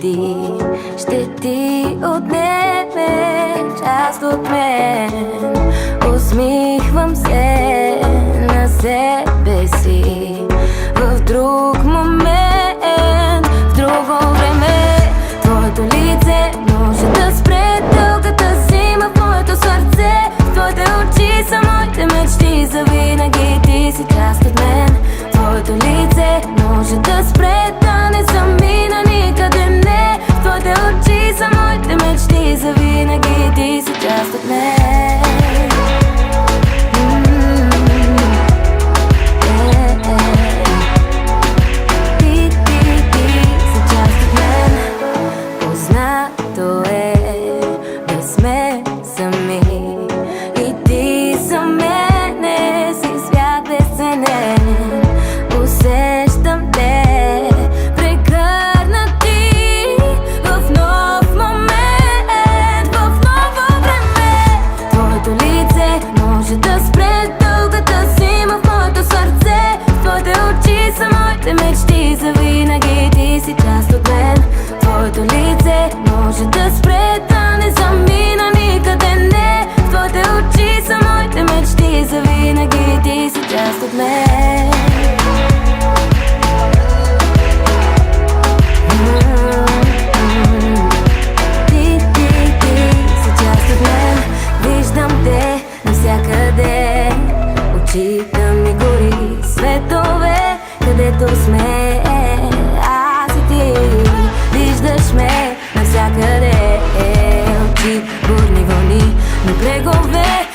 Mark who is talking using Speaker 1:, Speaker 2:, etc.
Speaker 1: ти ще ти отнеме част от мен. Усмихвам се на себе си в друг момент, в друго време. Твоето лице може да спре дългата зима в моето сърце. В твоите очи са моите мечти завинаги, ти си част от мен. Твоето лице може да спре, да не замина никъде не. В твоите очи са моите мечти завинаги, ти си част от мен. Познато е да сме сами и ти за мене си свят безценен. Усещам те прегърнати в нов момент, в ново време. Твоето лице може да спре дългата зима в моето сърце. В твоите очи са моите мечти завинаги, ти си част от мен. Твоето лице може да спре, да не замина никъде не. В твоите очи са моите мечти завинаги, ти си част от мен. Ти си част от мен. Виждам те навсякъде, очите ми гори светове, където сме аз и ти. Виждаш ме навсякъде, очи, бурни вълни на брегове.